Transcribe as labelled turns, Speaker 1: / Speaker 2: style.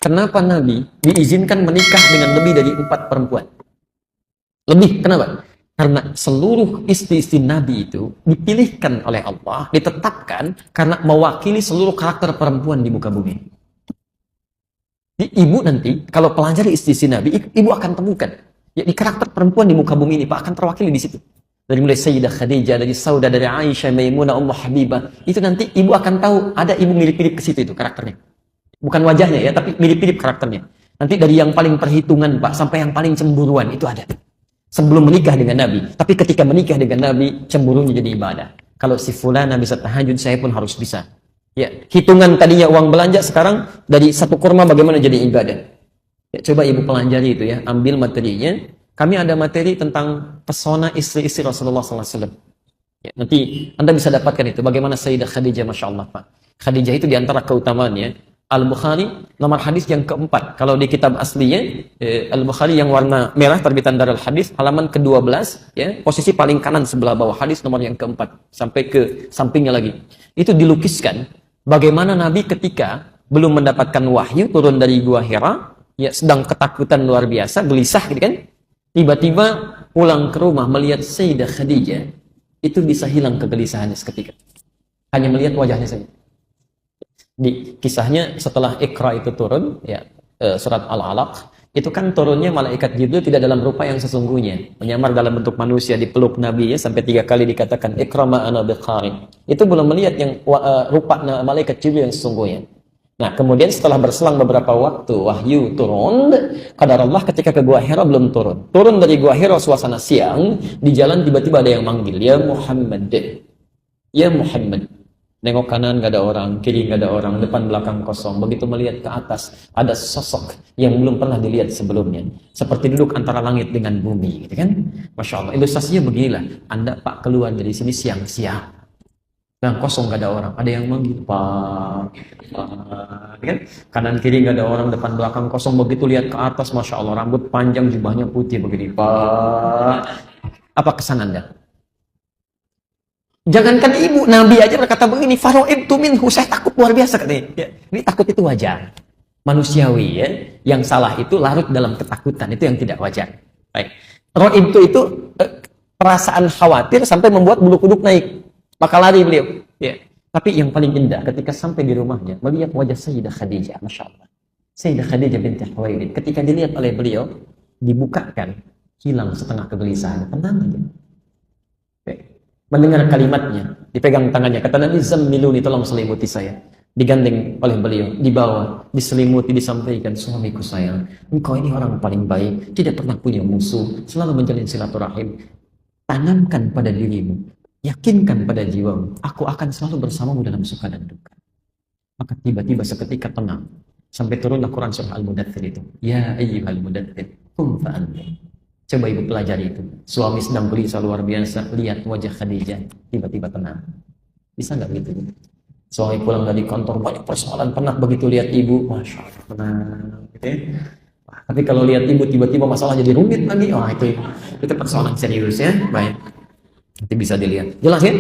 Speaker 1: Kenapa Nabi diizinkan menikah dengan lebih dari 4 perempuan? Lebih, kenapa? Karena seluruh istri-istri Nabi itu dipilihkan oleh Allah, ditetapkan karena mewakili seluruh karakter perempuan di muka bumi. Ibu nanti, kalau pelajari istri-istri Nabi, ibu akan temukan. Ya, di karakter perempuan di muka bumi ini, Pak, akan terwakili di situ. Dari mulai Sayyidah Khadijah, dari Saudah, dari Aisyah, Maimunah, Ummu Habibah. Itu nanti ibu akan tahu, ada ibu mirip-mirip ke situ itu karakternya. Bukan wajahnya ya, tapi mirip-mirip karakternya. Nanti dari yang paling perhitungan, Pak, sampai yang paling cemburuan, itu ada. Sebelum menikah dengan Nabi. Tapi ketika menikah dengan Nabi, cemburunya jadi ibadah. Kalau si fulana bisa tahajud, saya pun harus bisa. Ya, hitungan tadinya uang belanja, sekarang dari 1 kurma bagaimana jadi ibadah. Ya, coba ibu pelajari itu ya, ambil materinya. Kami ada materi tentang pesona istri-istri Rasulullah SAW. Ya, nanti Anda bisa dapatkan itu. Bagaimana Sayyidah Khadijah, Masya Allah, Pak. Khadijah itu diantara keutamaannya. Al-Bukhari, nomor hadis yang keempat. Kalau di kitab aslinya, Al-Bukhari yang warna merah, terbitan Darul Hadis, halaman ke-12, ya, posisi paling kanan sebelah bawah, hadis nomor yang keempat, sampai ke sampingnya lagi. Itu dilukiskan, bagaimana Nabi ketika belum mendapatkan wahyu, turun dari Gua Hira, ya, sedang ketakutan luar biasa, gelisah gitu kan, tiba-tiba pulang ke rumah, melihat Sayyidah Khadijah, itu bisa hilang kegelisahannya seketika. Hanya melihat wajahnya saja. Di kisahnya setelah Iqra itu turun, ya, surat Al-Alaq, itu kan turunnya malaikat Jibril tidak dalam rupa yang sesungguhnya, menyamar dalam bentuk manusia, dipeluk Nabi ya, sampai 3 kali dikatakan Iqra ma ana biqari. Itu belum melihat yang rupa malaikat Jibril yang sesungguhnya. Nah, kemudian setelah berselang beberapa waktu wahyu turun, qadar Allah ketika ke Gua Hira belum turun. Turun dari Gua Hira suasana siang, di jalan tiba-tiba ada yang manggil, "Ya Muhammad." Ya Muhammad. Nengok kanan gak ada orang, kiri gak ada orang, depan belakang kosong. Begitu melihat ke atas, ada sosok yang belum pernah dilihat sebelumnya. Seperti duduk antara langit dengan bumi, gitu kan? Masya Allah, ilustrasinya beginilah. Anda, Pak, keluar dari sini siang-siang. Dan kosong gak ada orang, ada yang manggil, Pak, kan? Kanan kiri gak ada orang, depan belakang kosong. Begitu lihat ke atas, Masya Allah, rambut panjang, jubahnya putih begini, Pak. Apa kesan Anda? Jangankan ibu, Nabi aja berkata begini, faro'ibtu minhu, saya takut luar biasa katanya. Ya, ini takut itu wajar, manusiawi ya. Yang salah itu larut dalam ketakutan, itu yang tidak wajar. Baik. Ro'ibtu itu perasaan khawatir sampai membuat bulu kuduk naik, maka lari beliau. Ya. Tapi yang paling indah ketika sampai di rumahnya, melihat wajah Sayyidah Khadijah, Masya Allah. Sayyidah Khadijah binti Khuwailid, ketika dilihat oleh beliau, dibukakan, hilang setengah kegelisahan, tenang aja. Mendengar kalimatnya, dipegang tangannya, kata Nabi, "Zammiluni, tolong selimuti saya." Digandeng oleh beliau, dibawa, diselimuti, disampaikan, "Suamiku sayang, engkau ini orang paling baik, tidak pernah punya musuh, selalu menjalin silaturahim. Tanamkan pada dirimu, yakinkan pada jiwamu, aku akan selalu bersamamu dalam suka dan duka." Maka tiba-tiba seketika tenang, sampai turunlah Quran surah Al-Mudaththir itu. Ya ayyuhal mudaththir, qum fa'anzir. Coba ibu pelajari itu. Suami sedang gelisah luar biasa, lihat wajah Khadijah, tiba-tiba tenang. Bisa nggak gitu? Suami pulang dari kantor, banyak persoalan, penat, begitu lihat ibu, Masya Allah, tenang. Gitu ya. Tapi kalau lihat ibu tiba-tiba masalah jadi rumit lagi, oh itu persoalan serius ya. Baik, nanti bisa dilihat. Jelas ya?